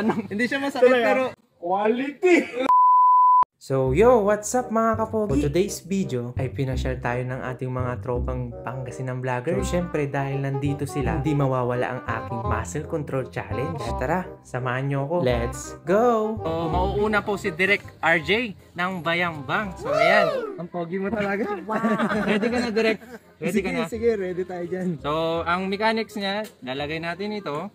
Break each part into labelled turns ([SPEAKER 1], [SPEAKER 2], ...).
[SPEAKER 1] Hindi siya masakit pero
[SPEAKER 2] quality!
[SPEAKER 3] So yo, what's up mga kapogi? For today's video ay pinashare tayo ng ating mga tropang Pangasinan vlogger. So syempre dahil nandito sila, hindi mawawala ang aking muscle control challenge. Kaya tara, samahan nyo ako. Let's go!
[SPEAKER 1] so, mauuna po si Direk RJ ng Bayambang. So ayan,
[SPEAKER 2] Ang pogi mo talaga.
[SPEAKER 1] ready ka na Direk? Ready ka na?
[SPEAKER 2] Sige, ready tayo dyan.
[SPEAKER 1] So ang mechanics niya, lalagay natin ito.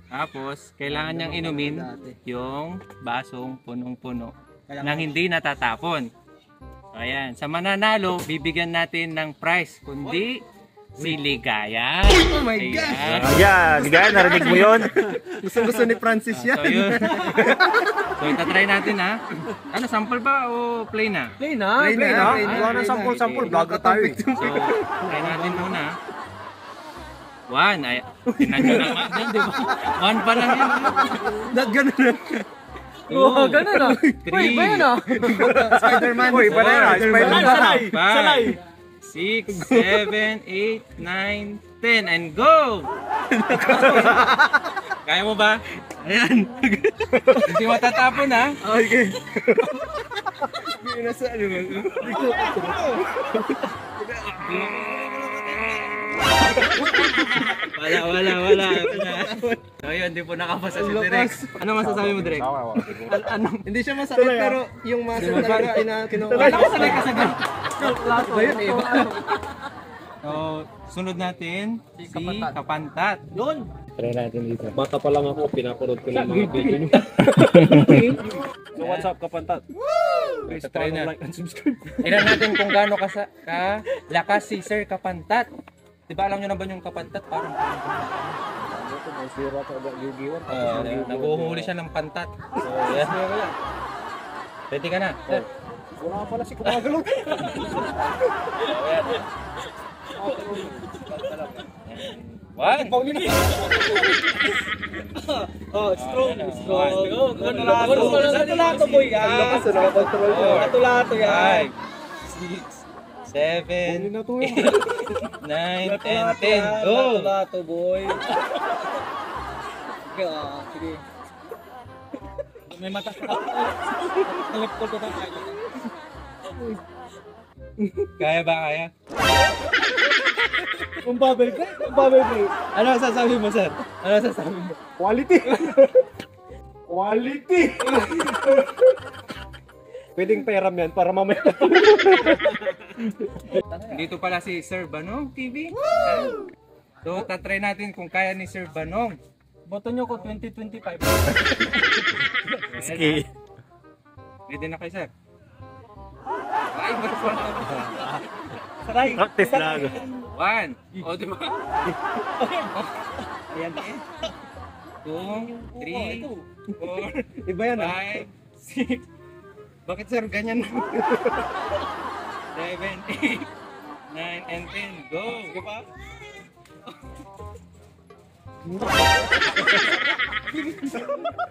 [SPEAKER 1] Tapos kailangan niyang inumin yung basong punong-puno nang hindi natatapon. So, ayan, sa mananalo, bibigyan natin ng prize, kundi si Ligaya.
[SPEAKER 2] Oh my God!
[SPEAKER 3] Yeah, Ligaya, narinig mo yun?
[SPEAKER 2] Gusto ni Francis yan.
[SPEAKER 1] So yun. So itatry natin ha. Ano, sample ba o play na?
[SPEAKER 2] Play na. Wala na sample-sample. Vlogger tayo.
[SPEAKER 1] So, try natin muna. One, ay, tinan nyo naman yan, di ba? One pa lang yan.
[SPEAKER 2] Ganun na.
[SPEAKER 1] Oh, ganun na. Three. Uy, ba yan ah?
[SPEAKER 2] Spider-Man. Uy, ba na yan? Spider-Man.
[SPEAKER 1] 5, 6, 7, 8, 9, 10, and go! Kaya mo ba? Ayan. Hindi matatapon ha.
[SPEAKER 2] Okay. Hindi na sa ano.
[SPEAKER 1] Wala. So yun, hindi po nakapasa si Direk. Ano masasabi mo, Direk?
[SPEAKER 2] Hindi siya masakit pero yung muscle talaga ay na kinuha.
[SPEAKER 1] Nakasanay ka sa
[SPEAKER 2] Ba yun eh?
[SPEAKER 1] So, sunod natin si Kapantat.
[SPEAKER 2] Yun.
[SPEAKER 3] Try natin dito.
[SPEAKER 4] Bata pa lang ako, pinakurot ko ng mga video nyo. So what's up, Kapantat? Please
[SPEAKER 1] Try na.
[SPEAKER 4] like and subscribe.
[SPEAKER 1] Tingnan natin kung gaano kalakas si Sir Kapantat. Diba alam nyo na ba yung Kapantat? Parang
[SPEAKER 4] Sira ka ba Yugi-Wan?
[SPEAKER 1] nabuhuli siya ng pantat. So, yan. Ready ka na? Sir.
[SPEAKER 4] Wala pala si Kumagalot.
[SPEAKER 1] One.
[SPEAKER 4] Oh, strong.
[SPEAKER 1] Natulato boy yan. Natulato yan. 6, 7, 8, 9, and 10. Go!
[SPEAKER 4] Natulato, boy. Sige. May mata ka. Talip ko to tayo.
[SPEAKER 1] Kaya ba kaya?
[SPEAKER 4] Kung bubble play.
[SPEAKER 1] Ano sasabi mo, sir? Ano sasabi mo?
[SPEAKER 2] Quality. Quality.
[SPEAKER 4] Pwedeng pairam yan para mamaya.
[SPEAKER 1] Dito pala si Sir Banong TV. So, tatry natin kung kaya ni Sir Banong.
[SPEAKER 4] Boto nyo ko 2025.
[SPEAKER 1] Ski. Ready na kayo, sir? Ay,
[SPEAKER 4] Saray.
[SPEAKER 3] Practice lang.
[SPEAKER 1] 1. O, di ba? Ayan eh. 2, 3, 4,
[SPEAKER 4] Iba yan
[SPEAKER 1] 5, 6. Bakit sir ganyan? 7, 8, 9, and 10. Go! Sige pa.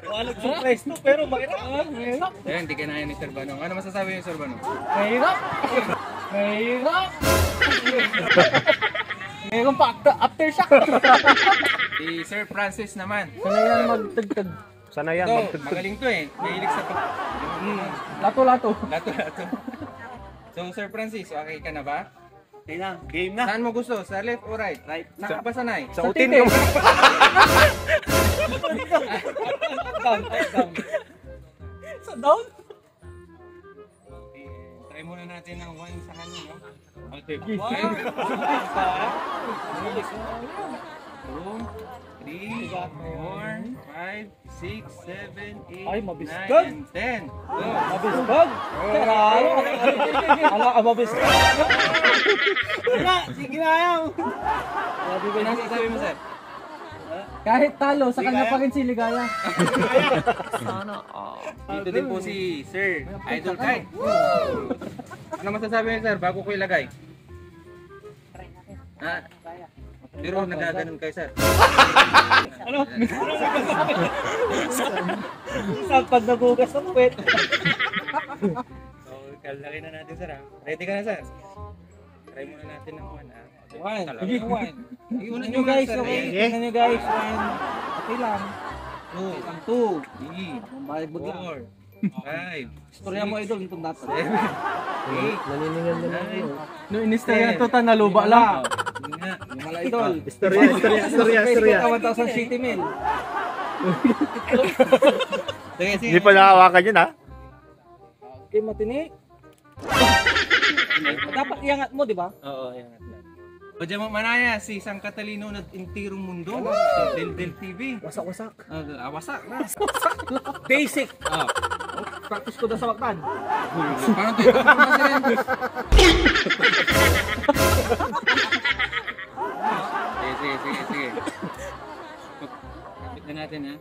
[SPEAKER 4] Walang surprise to, pero mahirap.
[SPEAKER 1] Ayan, hindi kinaya ni Sir Banong. Ano masasabi niyo, Sir Banong?
[SPEAKER 4] Mahirap. Mayroon pa aftershock.
[SPEAKER 1] Si Sir Francis naman.
[SPEAKER 4] Sana yan magtagtag.
[SPEAKER 3] Sana yan,
[SPEAKER 1] So, magaling to eh. Mahilig sa
[SPEAKER 4] Lato-lato.
[SPEAKER 1] lato-lato. So, Sir Francis, okay ka na ba?
[SPEAKER 4] Okay na, game na.
[SPEAKER 1] Saan mo gusto? Sa left or right?
[SPEAKER 4] Right.
[SPEAKER 1] Nakapasanay.
[SPEAKER 3] Sa utin ko.
[SPEAKER 4] Down. Sa down?
[SPEAKER 1] Okay. Try muna natin ng 1 sa kanya, no? Okay. 1, 2, 3, 4, 5, 6, 7, 8,
[SPEAKER 4] Ay,
[SPEAKER 1] 9,
[SPEAKER 4] mabisgag.
[SPEAKER 1] and 10. Go!
[SPEAKER 4] Mabisbag. Karalo. Ala ka mabisbag. Wala, sige na ayaw.
[SPEAKER 1] Ano sasabi mo, sir?
[SPEAKER 4] Kahit talo, sa kanya pa rin si Ligaya.
[SPEAKER 1] Dito din po si Sir Idol Kai. Ano masasabi mo, sir, bago ko ilagay? Ah, pero nagaganon kayo, sir.
[SPEAKER 4] Ano? Sa pag nagugas ng puwet.
[SPEAKER 1] So, kalagay na natin, sir. Ready ka na, sir? Try muna natin ng 1, ah. 1. Sige, 1. Iunan nyo guys, okay? Iunan nyo guys, 1. Okay lang.
[SPEAKER 2] 2.
[SPEAKER 1] 3,
[SPEAKER 2] Balik bigla.
[SPEAKER 1] 4, 5,
[SPEAKER 2] Istorya mo idol itong data.
[SPEAKER 1] 7, 8,
[SPEAKER 4] Naniningan na
[SPEAKER 1] 9,
[SPEAKER 2] No inistorya to ta naluba la.
[SPEAKER 1] Yun nga.
[SPEAKER 2] Yung mga idol.
[SPEAKER 4] Istorya.
[SPEAKER 2] 1,000 city mil.
[SPEAKER 1] Sige, sige.
[SPEAKER 5] Hindi pa nakawakan yun ha?
[SPEAKER 2] Okay, matini. Dapat iangat mo, di ba?
[SPEAKER 1] Oo, yan. O dyan mo manaya, si isang katalino na intirong mundo. Del TV.
[SPEAKER 2] Wasak-wasak.
[SPEAKER 1] Wasak na.
[SPEAKER 2] Basic.
[SPEAKER 1] Oh.
[SPEAKER 2] Practice ko na sa waktan.
[SPEAKER 1] Paano ito? Ito ang pasin. Sige. Kapit na natin ha.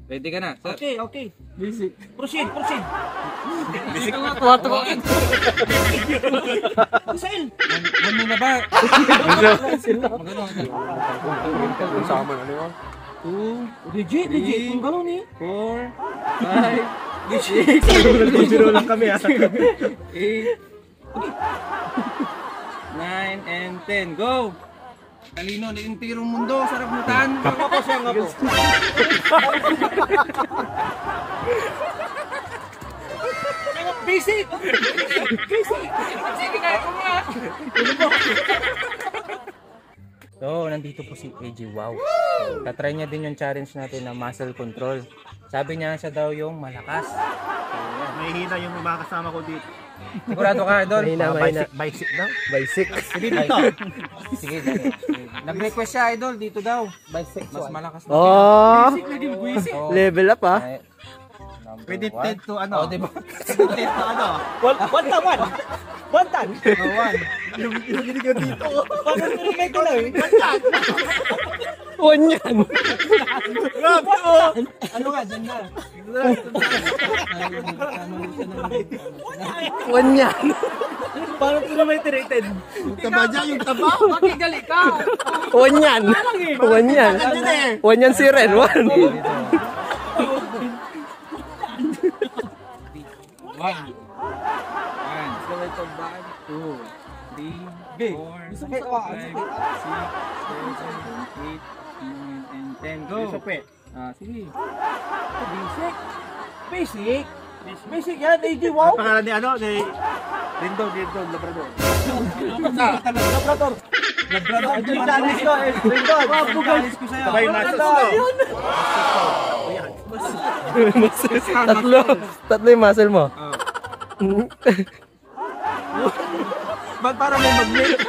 [SPEAKER 1] Ready ka na, sir?
[SPEAKER 2] Okay. Basic. Proceed.
[SPEAKER 1] Basic nga, tuwa-tuwain.
[SPEAKER 2] Misail.
[SPEAKER 1] One mo na ba? Magano?
[SPEAKER 5] Sama na yun.
[SPEAKER 1] 2,
[SPEAKER 2] Legit. Kung gano'n eh.
[SPEAKER 1] 4, 5,
[SPEAKER 4] Biro lang kami
[SPEAKER 1] 8,
[SPEAKER 4] ha.
[SPEAKER 1] 9, and 10. Go! Talino na yung tirong mundo. Sarap mutan.
[SPEAKER 2] Ako siya nga po. Basic.
[SPEAKER 1] Sige, kaya ko nga. So, nandito po si AJ Wow. Tatry niya din yung challenge natin na muscle control. Sabi niya siya daw yung malakas.
[SPEAKER 5] May hina yung mga kasama ko dito.
[SPEAKER 1] Sigurado ka, Idol?
[SPEAKER 5] Basic daw?
[SPEAKER 1] Sige dito. Sige. Nag-request siya, Idol, dito daw. Mas malakas na.
[SPEAKER 5] Oh!
[SPEAKER 1] So,
[SPEAKER 5] Level up ha?
[SPEAKER 1] ay, number
[SPEAKER 5] Pwede
[SPEAKER 1] one.
[SPEAKER 5] 10 to ano?
[SPEAKER 1] Oh, diba?
[SPEAKER 2] Bantan.
[SPEAKER 5] Yung ginigyan dito.
[SPEAKER 2] May tuloy.
[SPEAKER 5] Grabe oh!
[SPEAKER 2] Ano nga, dyan na. Paano ko na may tirated?
[SPEAKER 5] Yung taba dyan, yung taba!
[SPEAKER 2] Makigali ka.
[SPEAKER 6] Wanyan. Wanyan. Wanyan si Ren. Wan.
[SPEAKER 1] One. 2, 3, 4, 5, 6, 7, 8, 9, and 10. Go! Sige.
[SPEAKER 2] Basic yan, AJ Wow.
[SPEAKER 5] Pangalan ni ano? Ni Lindo, Labrador.
[SPEAKER 2] Labrador. Danis ko eh.
[SPEAKER 1] Danis ko sa'yo.
[SPEAKER 5] Sabay masos to.
[SPEAKER 6] Tatlo yung muscle mo.
[SPEAKER 2] Ba't para may magnet?